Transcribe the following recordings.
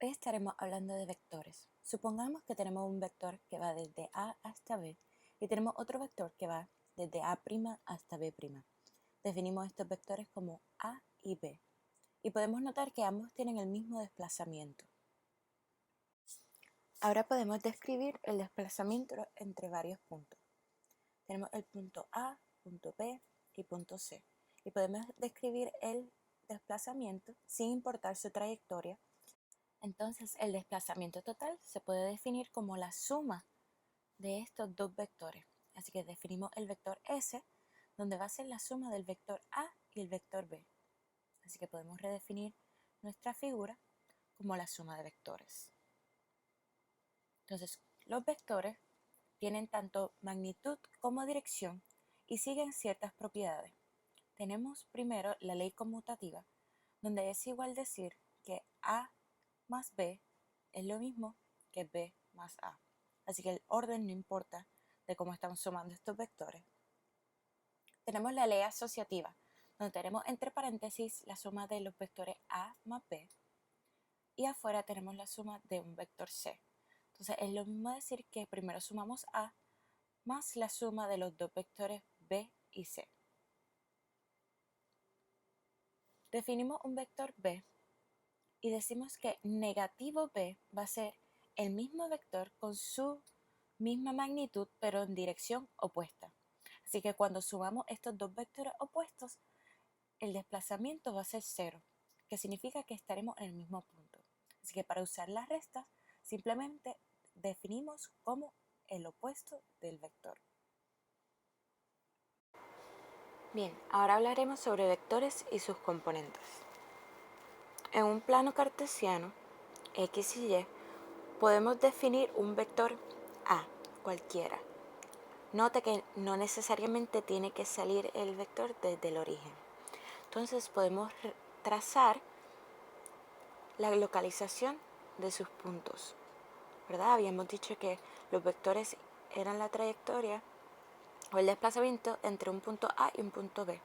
Hoy estaremos hablando de vectores. Supongamos que tenemos un vector que va desde A hasta B y tenemos otro vector que va desde A' hasta B'. Definimos estos vectores como A y B y podemos notar que ambos tienen el mismo desplazamiento. Ahora podemos describir el desplazamiento entre varios puntos. Tenemos el punto A, punto B y punto C y podemos describir el desplazamiento sin importar su trayectoria. Entonces, el desplazamiento total se puede definir como la suma de estos dos vectores. Así que definimos el vector S, donde va a ser la suma del vector A y el vector B. Así que podemos redefinir nuestra figura como la suma de vectores. Entonces, los vectores tienen tanto magnitud como dirección y siguen ciertas propiedades. Tenemos primero la ley conmutativa, donde es igual decir que A más B es lo mismo que B más A. Así que el orden no importa de cómo estamos sumando estos vectores. Tenemos la ley asociativa, donde tenemos entre paréntesis la suma de los vectores A más B y afuera tenemos la suma de un vector C. Entonces es lo mismo decir que primero sumamos A más la suma de los dos vectores B y C. Definimos un vector B y decimos que negativo B va a ser el mismo vector con su misma magnitud pero en dirección opuesta. Así que cuando sumamos estos dos vectores opuestos, el desplazamiento va a ser 0, que significa que estaremos en el mismo punto. Así que para usar las restas, simplemente definimos como el opuesto del vector. Bien, ahora hablaremos sobre vectores y sus componentes. En un plano cartesiano, X y Y, podemos definir un vector A, cualquiera. Note que no necesariamente tiene que salir el vector desde el origen. Entonces podemos trazar la localización de sus puntos, ¿verdad? Habíamos dicho que los vectores eran la trayectoria o el desplazamiento entre un punto A y un punto B.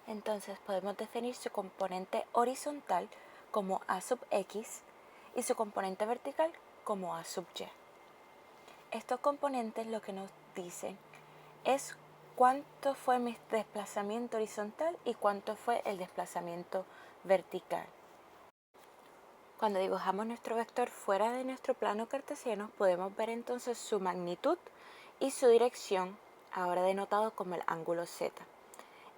Entonces podemos definir su componente horizontal como A sub X y su componente vertical como A sub Y. Estos componentes lo que nos dicen es cuánto fue mi desplazamiento horizontal y cuánto fue el desplazamiento vertical. Cuando dibujamos nuestro vector fuera de nuestro plano cartesiano, podemos ver entonces su magnitud y su dirección, ahora denotado como el ángulo Z.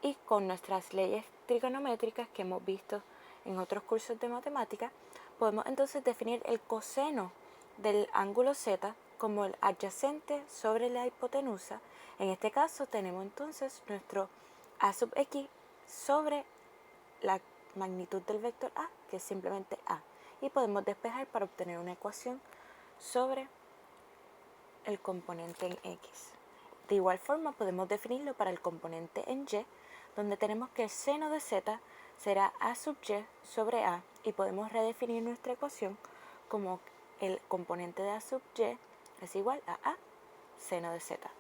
Y con nuestras leyes trigonométricas que hemos visto en otros cursos de matemática, podemos entonces definir el coseno del ángulo Z como el adyacente sobre la hipotenusa. En este caso tenemos entonces nuestro A sub X sobre la magnitud del vector A, que es simplemente A. Y podemos despejar para obtener una ecuación sobre el componente en X. De igual forma podemos definirlo para el componente en Y, donde tenemos que el seno de Z será A sub Y sobre A y podemos redefinir nuestra ecuación como el componente de A sub Y es igual a A seno de Z.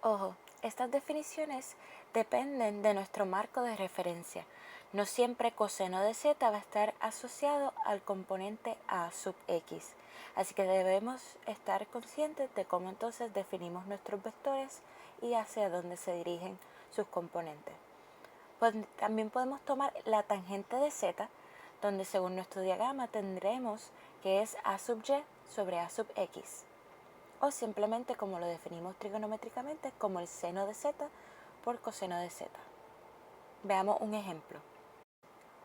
Ojo, estas definiciones dependen de nuestro marco de referencia. No siempre coseno de z va a estar asociado al componente A sub x. Así que debemos estar conscientes de cómo entonces definimos nuestros vectores y hacia dónde se dirigen sus componentes. También podemos tomar la tangente de z, donde según nuestro diagrama tendremos que es A sub y sobre A sub x. O simplemente como lo definimos trigonométricamente como el seno de z por coseno de z. Veamos un ejemplo.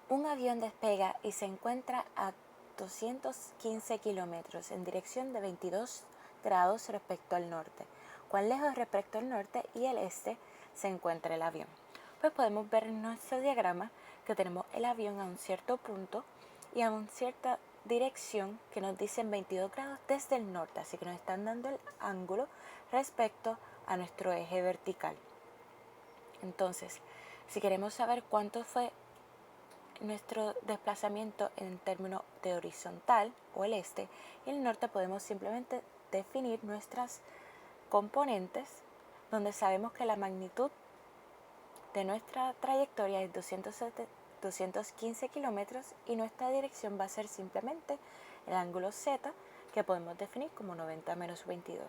Un avión despega y se encuentra a 215 kilómetros en dirección de 22 grados respecto al norte. ¿Cuán lejos respecto al norte y el este se encuentra el avión? Pues podemos ver en nuestro diagrama que tenemos el avión a un cierto punto y a una cierta dirección que nos dicen 22 grados desde el norte, así que nos están dando el ángulo respecto a nuestro eje vertical. Entonces, si queremos saber cuánto fue nuestro desplazamiento en términos de horizontal o el este y el norte, podemos simplemente definir nuestras componentes, donde sabemos que la magnitud de nuestra trayectoria es 215 kilómetros y nuestra dirección va a ser simplemente el ángulo Z, que podemos definir como 90 menos 22,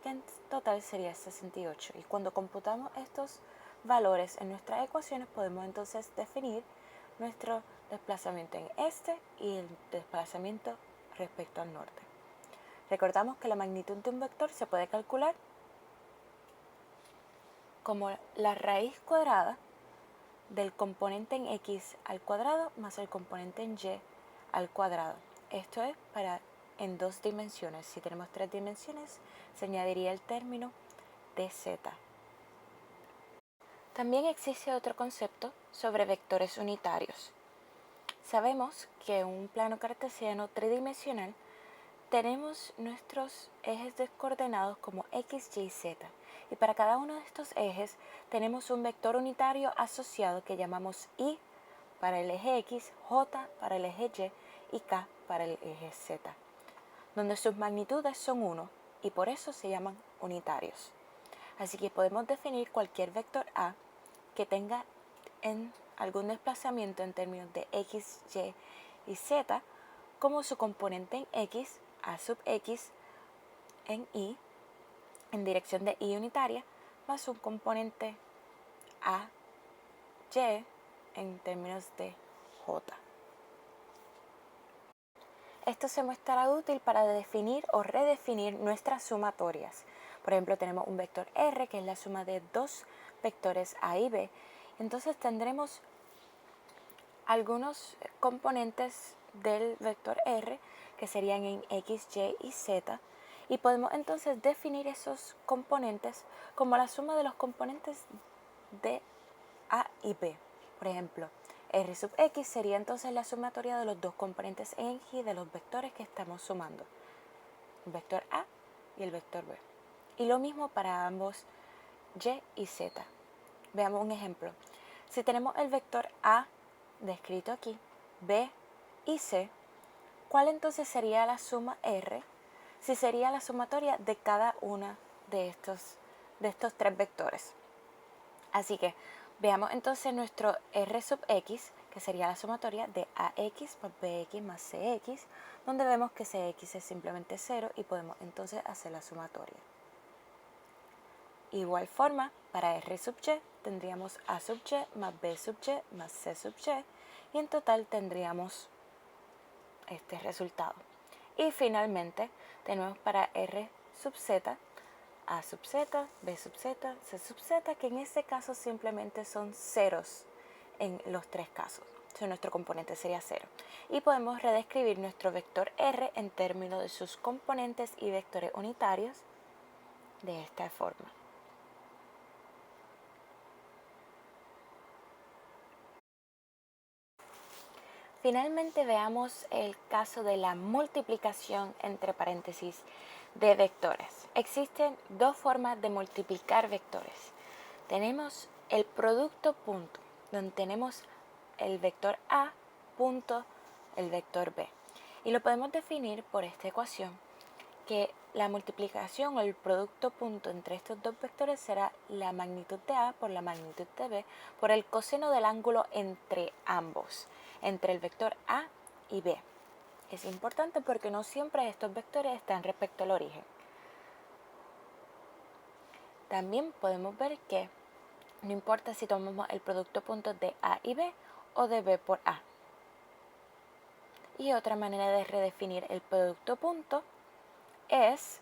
que en total sería 68. Y cuando computamos estos valores en nuestras ecuaciones, podemos entonces definir nuestro desplazamiento en este y el desplazamiento respecto al norte. Recordamos que la magnitud de un vector se puede calcular como la raíz cuadrada del componente en x al cuadrado más el componente en y al cuadrado. Esto es en 2 dimensiones. Si tenemos 3 dimensiones, se añadiría el término dz. También existe otro concepto sobre vectores unitarios. Sabemos que en un plano cartesiano tridimensional tenemos nuestros ejes de coordenados como x, y, z. Y para cada uno de estos ejes tenemos un vector unitario asociado que llamamos i para el eje x, j para el eje y k para el eje z, donde sus magnitudes son 1 y por eso se llaman unitarios. Así que podemos definir cualquier vector a que tenga en algún desplazamiento en términos de x, y z como su componente en x, a sub x en y, en dirección de y unitaria, más un componente a y en términos de j. Esto se mostrará útil para definir o redefinir nuestras sumatorias. Por ejemplo, tenemos un vector r que es la suma de dos vectores a y b. Entonces tendremos algunos componentes del vector r que serían en x, y z, y podemos entonces definir esos componentes como la suma de los componentes de a y b. Por ejemplo, r sub x sería entonces la sumatoria de los dos componentes en y de los vectores que estamos sumando, el vector a y el vector b. Y lo mismo para ambos y z. Veamos un ejemplo. Si tenemos el vector a descrito aquí, b y c, ¿cuál entonces sería la suma r? Si sería la sumatoria de cada una de estos 3 vectores. Así que veamos entonces nuestro r sub x, que sería la sumatoria de ax más bx más cx, donde vemos que cx es simplemente 0 y podemos entonces hacer la sumatoria. Igual forma, para r sub y tendríamos a sub y más b sub y más c sub y en total tendríamos este resultado. Y finalmente tenemos para r sub z, a sub z, b sub z, c sub z, que en este caso simplemente son ceros en los 3 casos. Entonces nuestro componente sería 0. Y podemos redescribir nuestro vector r en términos de sus componentes y vectores unitarios de esta forma. Finalmente veamos el caso de la multiplicación entre paréntesis de vectores. Existen 2 formas de multiplicar vectores. Tenemos el producto punto, donde tenemos el vector a punto el vector b. Y lo podemos definir por esta ecuación, que la multiplicación o el producto punto entre estos 2 vectores será la magnitud de a por la magnitud de b por el coseno del ángulo entre ambos, entre el vector a y b. Es importante porque no siempre estos vectores están respecto al origen. También podemos ver que no importa si tomamos el producto punto de a y b o de b por a. Y otra manera de redefinir el producto punto es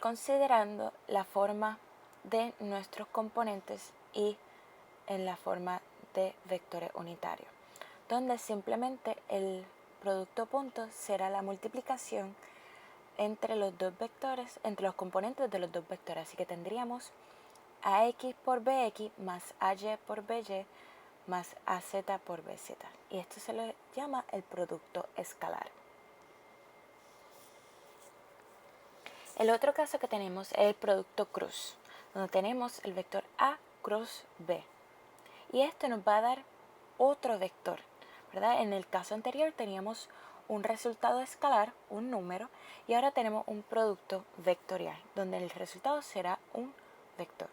considerando la forma de nuestros componentes y en la forma de vectores unitarios, donde simplemente el producto punto será la multiplicación entre los 2 vectores, entre los componentes de los 2 vectores. Así que tendríamos ax por bx más ay por by más az por bz. Y esto se le llama el producto escalar. El otro caso que tenemos es el producto cruz, donde tenemos el vector a cruz b. Y esto nos va a dar otro vector, ¿verdad? En el caso anterior teníamos un resultado escalar, un número, y ahora tenemos un producto vectorial, donde el resultado será un vector.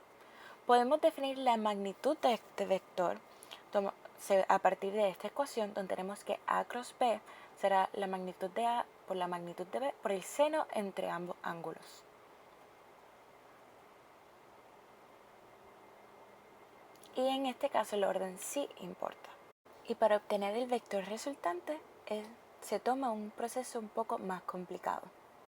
Podemos definir la magnitud de este vector a partir de esta ecuación, donde tenemos que A cross B será la magnitud de A por la magnitud de B por el seno entre ambos ángulos. Y en este caso el orden sí importa. Y para obtener el vector resultante se toma un proceso un poco más complicado.